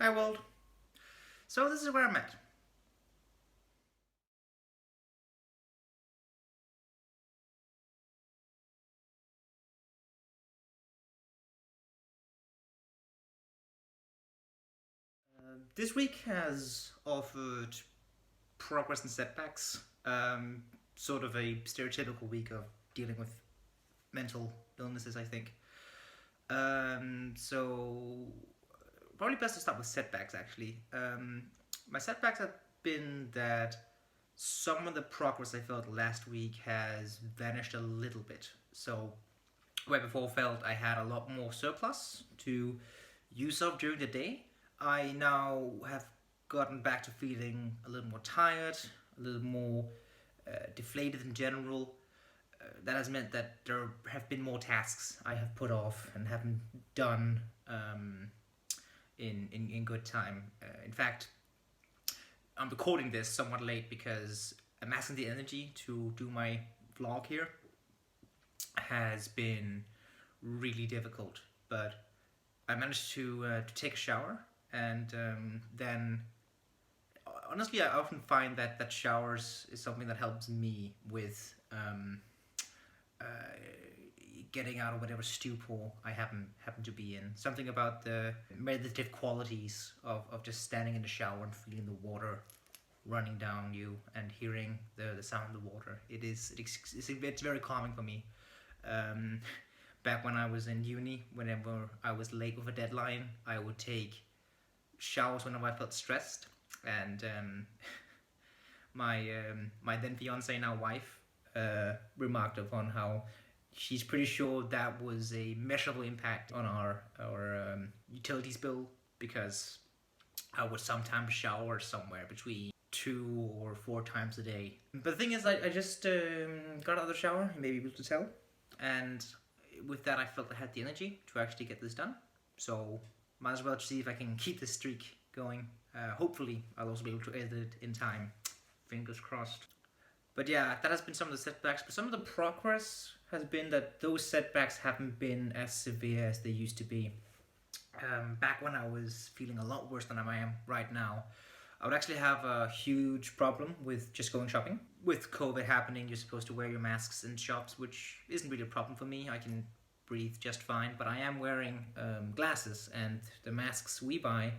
Hi world. So this is where I'm at. This week has offered progress and setbacks. Sort of a stereotypical week of dealing with mental illnesses, I think. So probably best to start with setbacks. Actually, my setbacks have been that some of the progress I felt last week has vanished a little bit. So where before felt I had a lot more surplus to use up during the day, I now have gotten back to feeling a little more tired, a little more deflated in general. That has meant that there have been more tasks I have put off and haven't done in good time. In fact, I'm recording this somewhat late because amassing the energy to do my vlog here has been really difficult. But I managed to take a shower, and then honestly, I often find that showers is something that helps me with uh, getting out of whatever stupor I happen to be in. Something about the meditative qualities of just standing in the shower and feeling the water running down you and hearing the sound of the water. It's very calming for me. Um, Back when I was in uni, whenever I was late with a deadline, I would take showers whenever I felt stressed. And my then fiance, now wife, remarked upon how she's pretty sure that was a measurable impact on our utilities bill because I would sometimes shower somewhere between 2 or 4 times a day. But the thing is, I just got out of the shower, you may be able to tell, and with that, I felt I had the energy to actually get this done. So, might as well see if I can keep this streak going. Hopefully, I'll also be able to edit it in time. Fingers crossed. But yeah, that has been some of the setbacks. But some of the progress has been that those setbacks haven't been as severe as they used to be. Back when I was feeling a lot worse than I am right now, I would actually have a huge problem with just going shopping. With COVID happening, you're supposed to wear your masks in shops, which isn't really a problem for me. I can breathe just fine, but I am wearing glasses, and the masks we buy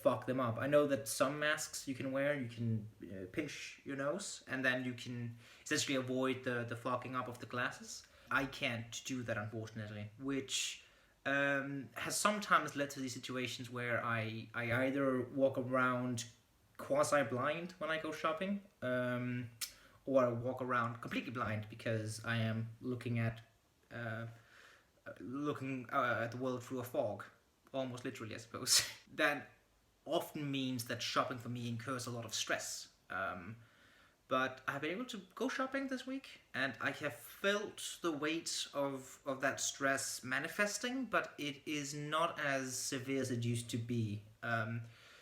fog them up. I know that some masks you can wear, you can pinch your nose, and then you can essentially avoid the fogging up of the glasses. I can't do that, unfortunately, which has sometimes led to these situations where I either walk around quasi blind when I go shopping, or I walk around completely blind because I am uh, looking at the world through a fog, almost literally, I suppose. That often means that shopping for me incurs a lot of stress. But I've been able to go shopping this week, and I have felt the weight of that stress manifesting, but it is not as severe as it used to be.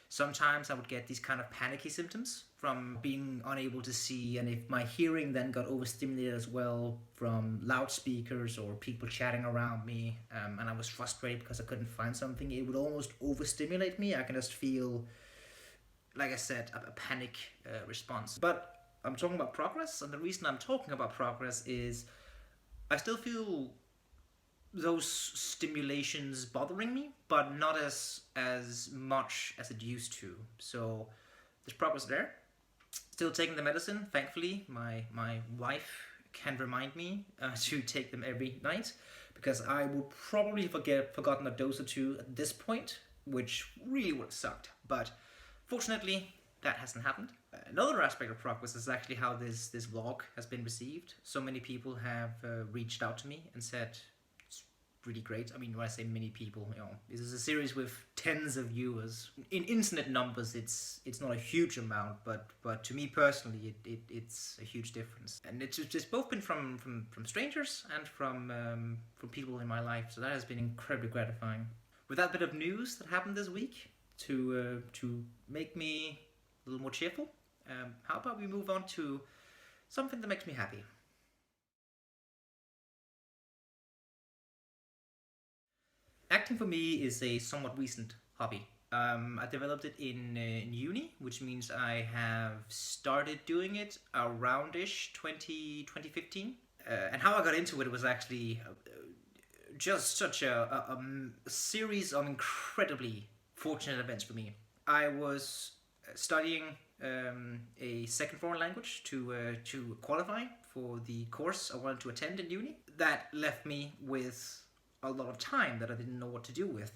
Sometimes I would get these kind of panicky symptoms from being unable to see, and if my hearing then got overstimulated as well from loudspeakers or people chatting around me, and I was frustrated because I couldn't find something, it would almost overstimulate me. I can just feel, like I said, a panic response. But I'm talking about progress, and the reason I'm talking about progress is I still feel those stimulations bothering me, but not as much as it used to. So there's progress there. Still taking the medicine. Thankfully, my wife can remind me to take them every night because I would probably forgotten a dose or two at this point, which really would have sucked. But fortunately, that hasn't happened. Another aspect of progress is actually how this vlog has been received. So many people have reached out to me and said it's really great. I mean, when I say many people, this is a series with tens of viewers. In internet numbers, it's not a huge amount, but to me personally, it's a huge difference. And it's both been from strangers and from people in my life. So that has been incredibly gratifying. With that bit of news that happened this week, to make me a little more cheerful, how about we move on to something that makes me happy? Acting for me is a somewhat recent hobby. I developed it in uni, which means I have started doing it around-ish 2015. And how I got into it was actually just such a series of incredibly fortunate events for me. I was studying a second foreign language to qualify for the course I wanted to attend in uni. That left me with a lot of time that I didn't know what to do with.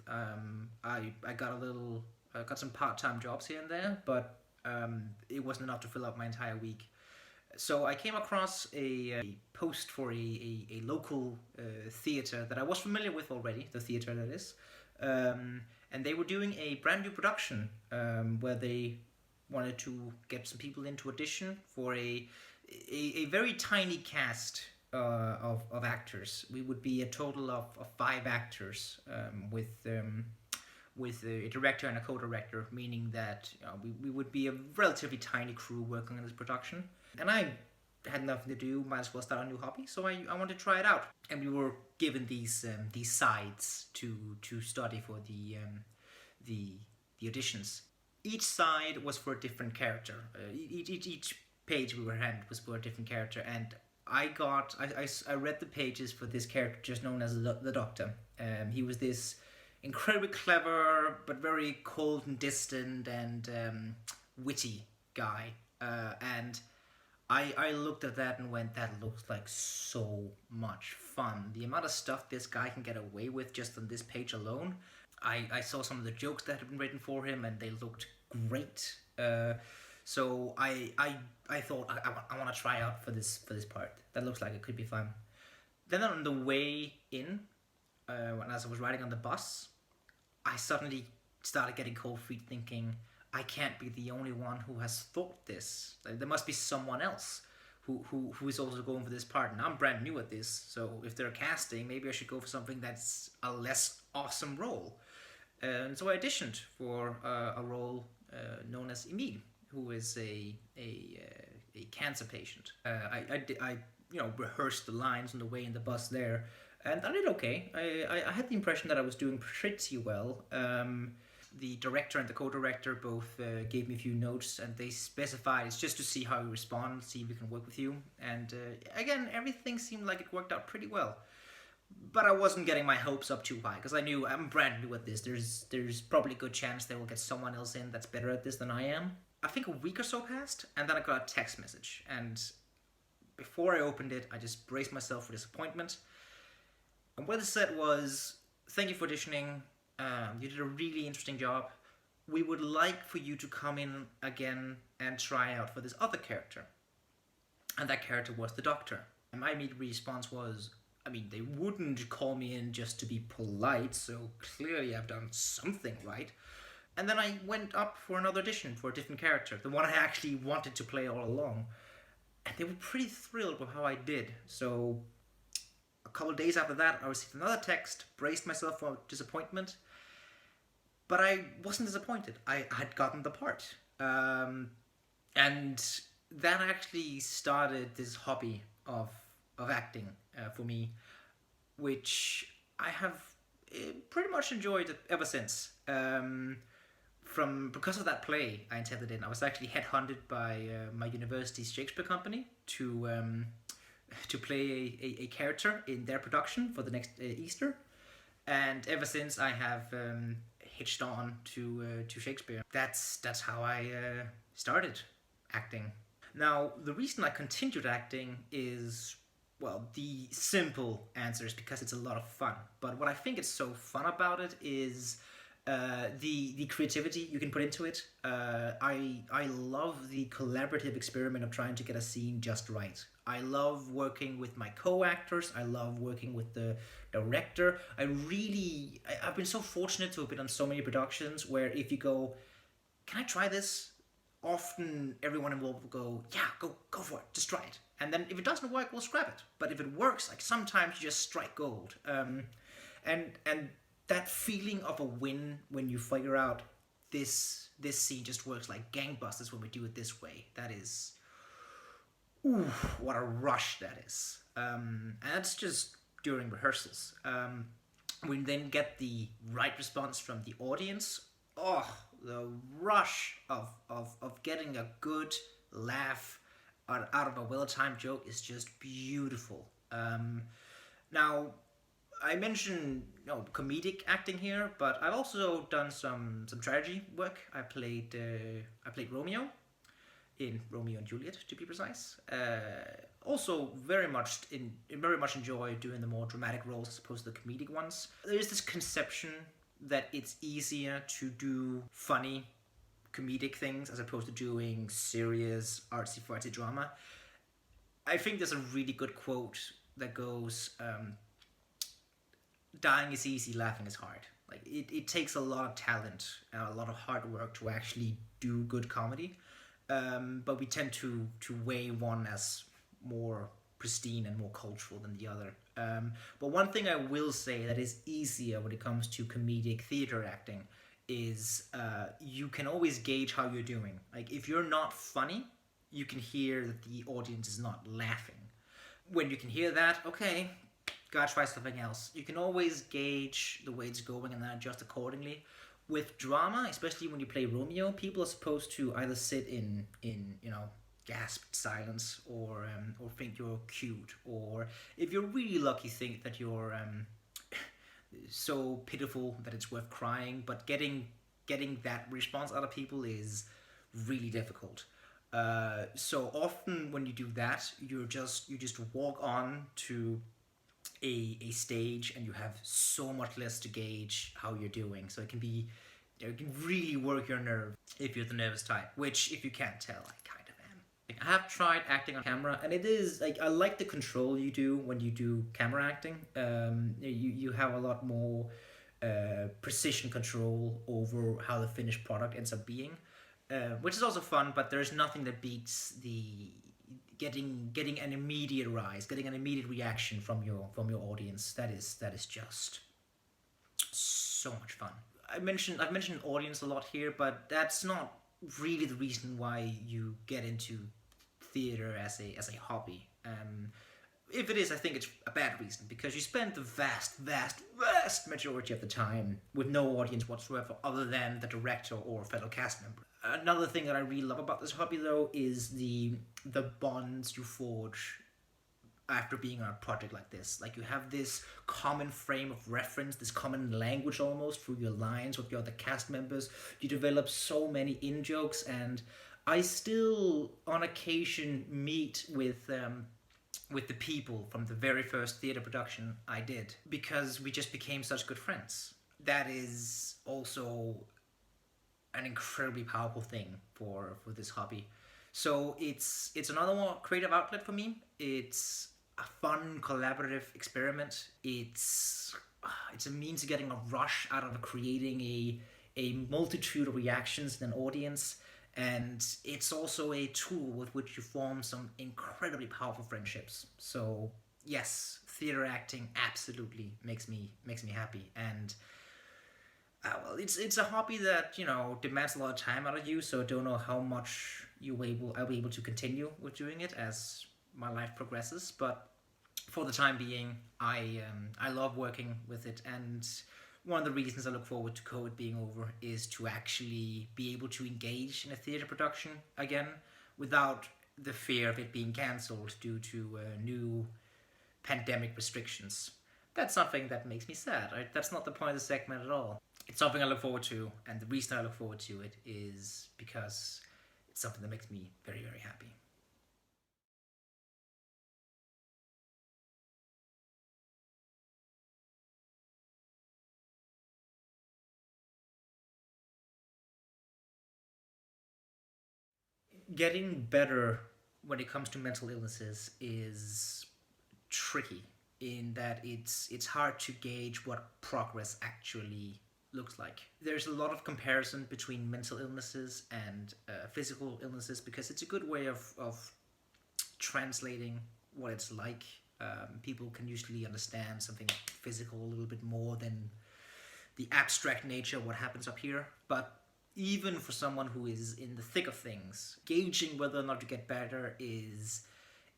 I got some part-time jobs here and there, but it wasn't enough to fill up my entire week. So I came across a post for a local theatre that I was familiar with already, the theatre that is. And they were doing a brand new production where they wanted to get some people in to audition for a very tiny cast of actors. We would be a total of 5 actors with a director and a co-director, meaning that we would be a relatively tiny crew working on this production. And I had nothing to do, might as well start a new hobby, so I wanted to try it out. And we were given these sides to study for the auditions. Each side was for a different character. Each page we were handed was for a different character, and I read the pages for this character just known as the Doctor. He was this incredibly clever but very cold and distant and witty guy, and I looked at that and went, that looks like so much fun. The amount of stuff this guy can get away with just on this page alone. I saw some of the jokes that had been written for him and they looked great. So I thought I want to try out for this part. That looks like it could be fun. Then on the way in, as I was riding on the bus, I suddenly started getting cold feet thinking, I can't be the only one who has thought this. Like, there must be someone else who is also going for this part, and I'm brand new at this, so if they're casting, maybe I should go for something that's a less awesome role. And so I auditioned for a role known as Emil, who is a cancer patient. I rehearsed the lines on the way in the bus there, and I did okay. I had the impression that I was doing pretty well. The director and the co-director both gave me a few notes, and they specified it's just to see how you respond, see if we can work with you. And again, everything seemed like it worked out pretty well. But I wasn't getting my hopes up too high, because I knew I'm brand new at this. There's probably a good chance they will get someone else in that's better at this than I am. I think a week or so passed, and then I got a text message. And before I opened it, I just braced myself for disappointment. And what it said was, thank you for auditioning. You did a really interesting job. We would like for you to come in again and try out for this other character. And that character was the Doctor. And my immediate response was, they wouldn't call me in just to be polite, so clearly I've done something right. And then I went up for another audition for a different character, the one I actually wanted to play all along. And they were pretty thrilled with how I did. So a couple of days after that, I received another text, braced myself for disappointment. But I wasn't disappointed. I had gotten the part. And that actually started this hobby of acting for me, which I have pretty much enjoyed ever since. Because of that play I attended in, I was actually headhunted by my university's Shakespeare company to play a character in their production for the next Easter. And ever since, I have hitched on to Shakespeare. That's how I started acting. Now, the reason I continued acting is, well, the simple answer is because it's a lot of fun. But what I think is so fun about it is the creativity you can put into it. I love the collaborative experiment of trying to get a scene just right. I love working with my co-actors. I love working with the director. I've been so fortunate to have been on so many productions where if you go, can I try this? Often everyone involved will go, yeah, go for it, just try it. And then if it doesn't work, we'll scrap it. But if it works, like sometimes you just strike gold. And that feeling of a win when you figure out this scene just works like gangbusters when we do it this way. That is, what a rush that is. And that's just during rehearsals. We then get the right response from the audience. oh, the rush of getting a good laugh out of a well-timed joke is just beautiful. Now, I mentioned comedic acting here, but I've also done some tragedy work. I played Romeo in Romeo and Juliet, to be precise. Also, very much enjoy doing the more dramatic roles as opposed to the comedic ones. There is this conception that it's easier to do funny comedic things as opposed to doing serious artsy fartsy drama. I think there's a really good quote that goes, "Dying is easy, laughing is hard." Like it takes a lot of talent and a lot of hard work to actually do good comedy, but we tend to weigh one as more pristine and more cultural than the other. But one thing I will say that is easier when it comes to comedic theater acting is you can always gauge how you're doing. Like if you're not funny, you can hear that the audience is not laughing. When you can hear that, okay, gotta try something else. You can always gauge the way it's going and then adjust accordingly. With drama, especially when you play Romeo, people are supposed to either sit in gasped silence or think you're cute, or if you're really lucky, think that you're so pitiful that it's worth crying. But getting that response out of people is really difficult. So often when you do that, you just walk on to a stage and you have so much less to gauge how you're doing. So it can be, it can really work your nerve if you're the nervous type, which if you can't tell, I kind of am. Like, I have tried acting on camera, and it is like I like the control you do when you do camera acting. You have a lot more precision control over how the finished product ends up being, which is also fun. But there's nothing that beats the getting an immediate rise, getting an immediate reaction from your audience. That is just so much fun. I've mentioned audience a lot here, but that's not really the reason why you get into theater as a hobby. If it is, I think it's a bad reason, because you spend the vast majority of the time with no audience whatsoever other than the director or fellow cast member. Another thing that I really love about this hobby, though, is the bonds you forge after being on a project like this. Like, you have this common frame of reference, this common language almost through your lines with your other cast members. You develop so many in-jokes, and I still on occasion meet with the people from the very first theater production I did, because we just became such good friends. That is also an incredibly powerful thing for this hobby. So it's another more creative outlet for me. It's a fun collaborative experiment. It's a means of getting a rush out of creating a multitude of reactions in an audience, and it's also a tool with which you form some incredibly powerful friendships. So yes, theater acting absolutely makes me happy. And well, it's a hobby that demands a lot of time out of you. So I don't know how much I'll be able to continue with doing it as my life progresses. But for the time being, I love working with it, and one of the reasons I look forward to COVID being over is to actually be able to engage in a theatre production again without the fear of it being cancelled due to new pandemic restrictions. That's something that makes me sad, right? That's not the point of the segment at all. It's something I look forward to, and the reason I look forward to it is because it's something that makes me very, very happy. Getting better when it comes to mental illnesses is tricky, in that it's hard to gauge what progress actually looks like. There's a lot of comparison between mental illnesses and physical illnesses, because it's a good way of translating what it's like. People can usually understand something physical a little bit more than the abstract nature of what happens up here. But even for someone who is in the thick of things, gauging whether or not to get better is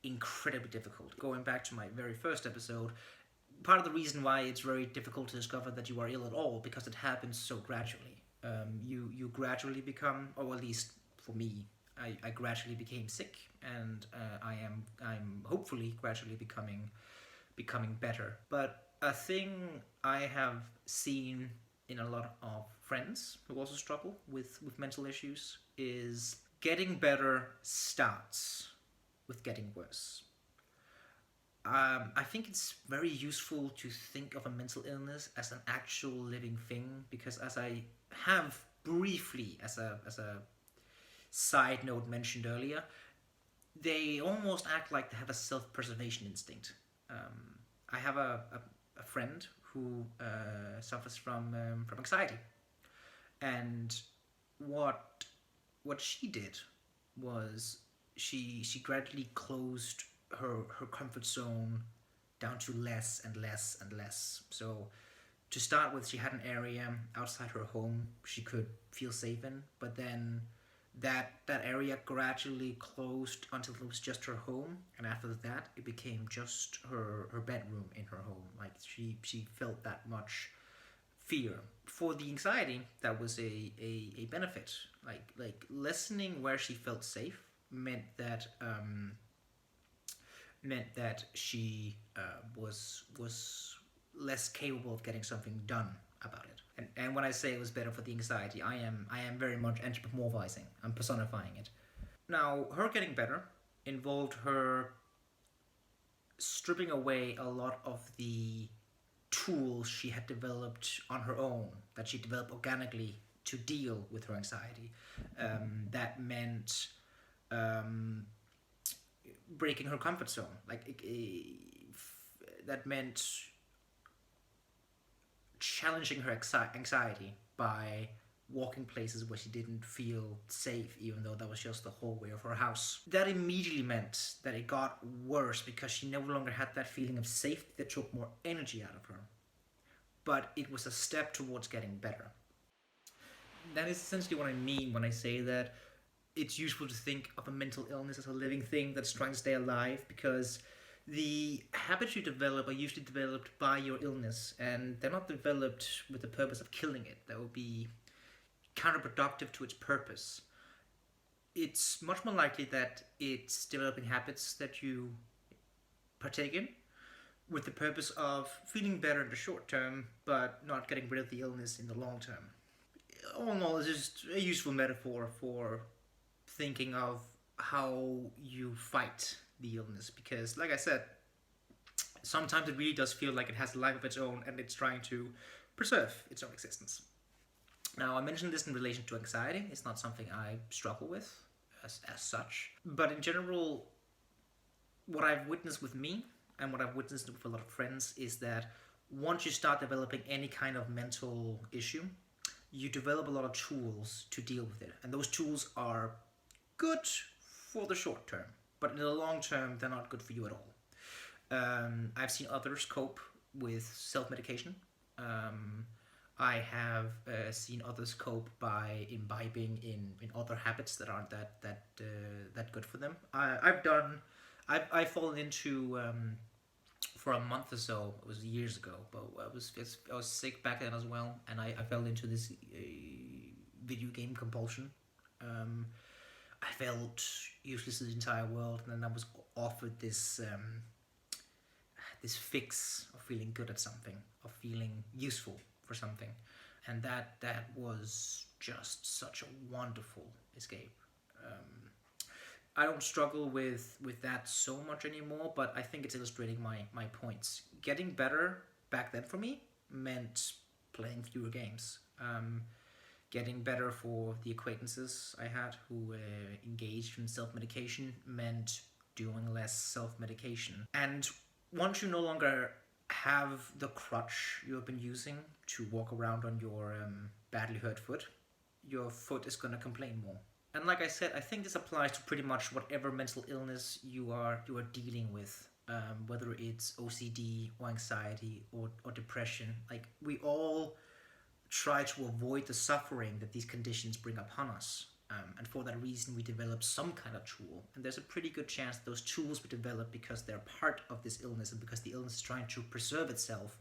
incredibly difficult. Going back to my very first episode, part of the reason why it's very difficult to discover that you are ill at all because it happens so gradually. You gradually become, or at least for me, I gradually became sick, and I'm hopefully gradually becoming better. But a thing I have seen in a lot of friends who also struggle with mental issues is getting better starts with getting worse. I think it's very useful to think of a mental illness as an actual living thing, because as I have briefly, as a side note mentioned earlier, they almost act like they have a self-preservation instinct. I have a friend who suffers from anxiety, and what what she did was she gradually closed her comfort zone down to less and less and less. So to start with, she had an area outside her home she could feel safe in, but then that area gradually closed until it was just her home, and after that it became just her bedroom in her home. Like she felt that much fear. For the anxiety, that was a benefit. Like lessening where she felt safe meant that she was less capable of getting something done about it. And when I say it was better for the anxiety, I am very much anthropomorphizing. I'm personifying it. Now, her getting better involved her stripping away a lot of the tools she had developed on her own, that she developed organically to deal with her anxiety. That meant um, breaking her comfort zone. That meant challenging her anxiety by walking places where she didn't feel safe, even though that was just the hallway of her house. That immediately meant that it got worse because she no longer had that feeling of safety that took more energy out of her. But it was a step towards getting better. That is essentially what I mean when I say that it's useful to think of a mental illness as a living thing that's trying to stay alive, because the habits you develop are usually developed by your illness, and they're not developed with the purpose of killing it. That would be counterproductive to its purpose. It's much more likely that it's developing habits that you partake in with the purpose of feeling better in the short term, but not getting rid of the illness in the long term. All in all, it's just a useful metaphor for thinking of how you fight the illness, because, like I said, sometimes it really does feel like it has a life of its own and it's trying to preserve its own existence. Now, I mentioned this in relation to anxiety. It's not something I struggle with as such. But in general, what I've witnessed with me and what I've witnessed with a lot of friends is that once you start developing any kind of mental issue, you develop a lot of tools to deal with it. And those tools are good for the short term, but in the long term, they're not good for you at all. I've seen others cope with self-medication. I have seen others cope by imbibing in other habits that aren't that good for them. I've fallen into for a month or so. It was years ago, but I was sick back then as well, and I fell into this video game compulsion. I felt useless to the entire world, and then I was offered this fix of feeling good at something, of feeling useful for something, and that was just such a wonderful escape. I don't struggle with that so much anymore, but I think it's illustrating my points. Getting better back then for me meant playing fewer games. Getting better for the acquaintances I had who engaged in self-medication meant doing less self-medication. And once you no longer have the crutch you have been using to walk around on your badly hurt foot, your foot is going to complain more. And like I said, I think this applies to pretty much whatever mental illness you are dealing with, whether it's OCD or anxiety or depression. Like, we all try to avoid the suffering that these conditions bring upon us. And for that reason, we develop some kind of tool. And there's a pretty good chance those tools we develop because they're part of this illness and because the illness is trying to preserve itself.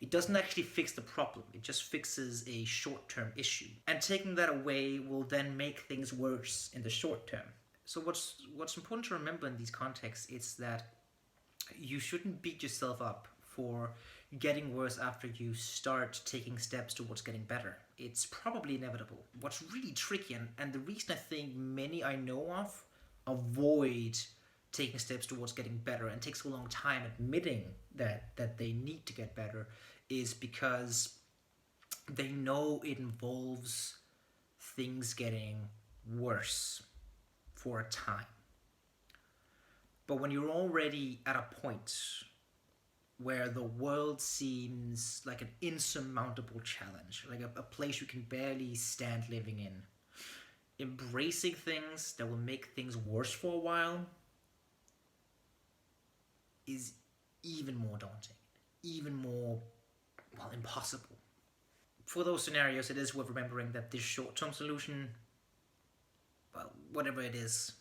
It doesn't actually fix the problem. It just fixes a short-term issue. And taking that away will then make things worse in the short term. So what's important to remember in these contexts is that you shouldn't beat yourself up for getting worse after you start taking steps towards getting better. It's probably inevitable. What's really tricky, and the reason I think many I know of avoid taking steps towards getting better and takes a long time admitting that they need to get better, is because they know it involves things getting worse for a time. But when you're already at a point where the world seems like an insurmountable challenge, like a place you can barely stand living in, embracing things that will make things worse for a while is even more daunting, even more, well, impossible. For those scenarios, it is worth remembering that this short-term solution, well, whatever it is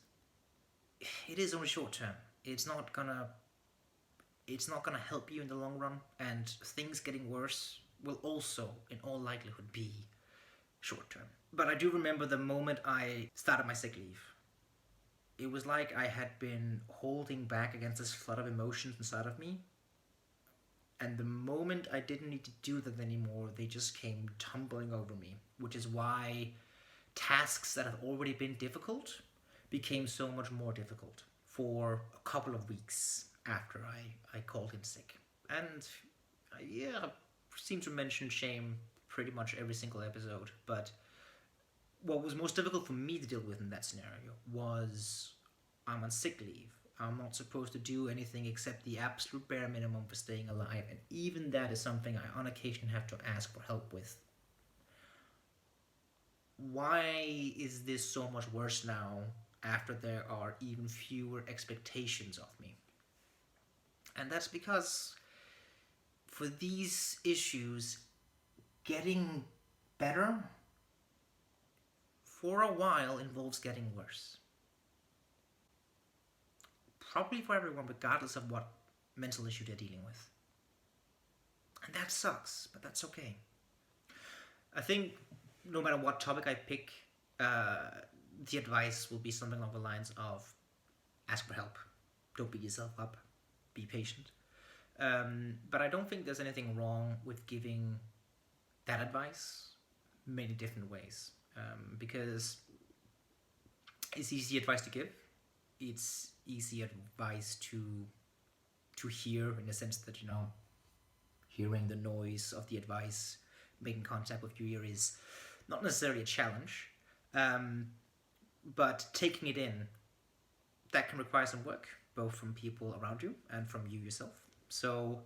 only short-term. It's not gonna help you in the long run, and things getting worse will also, in all likelihood, be short-term. But I do remember the moment I started my sick leave. It was like I had been holding back against this flood of emotions inside of me, and the moment I didn't need to do that anymore, they just came tumbling over me, which is why tasks that have already been difficult became so much more difficult for a couple of weeks after I called in sick. And yeah, I seem to mention shame pretty much every single episode, but what was most difficult for me to deal with in that scenario was I'm on sick leave. I'm not supposed to do anything except the absolute bare minimum for staying alive, and even that is something I on occasion have to ask for help with. Why is this so much worse now after there are even fewer expectations of me? And that's because for these issues, getting better for a while involves getting worse. Probably for everyone, regardless of what mental issue they're dealing with. And that sucks, but that's okay. I think no matter what topic I pick, the advice will be something along the lines of ask for help. Don't beat yourself up. Be patient. But I don't think there's anything wrong with giving that advice many different ways, because it's easy advice to give. It's easy advice to hear, in the sense that, hearing the noise of the advice, making contact with your ear is not necessarily a challenge, but taking it in, that can require some work, both from people around you and from you yourself. So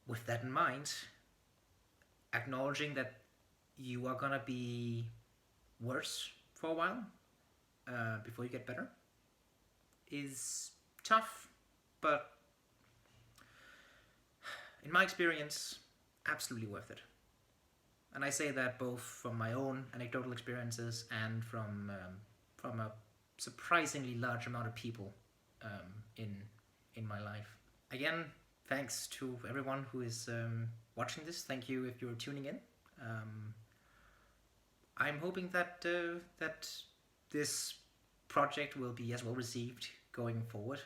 with that in mind, acknowledging that you are gonna be worse for a while before you get better is tough, but in my experience, absolutely worth it. And I say that both from my own anecdotal experiences and from a surprisingly large amount of people in my life. Again, thanks to everyone who is watching this. Thank you if you're tuning in. I'm hoping that that this project will be as well received going forward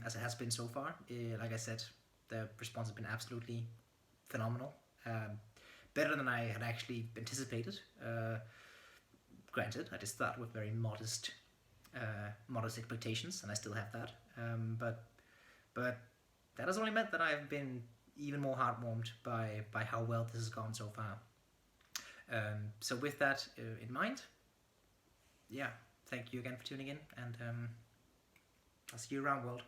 as it has been so far. Like I said, the response has been absolutely phenomenal. Better than I had actually anticipated. Granted, I just started with very modest expectations, and I still have that. But that has only meant that I've been even more heartwarmed by how well this has gone so far. So with that in mind, yeah, thank you again for tuning in, and I'll see you around, world.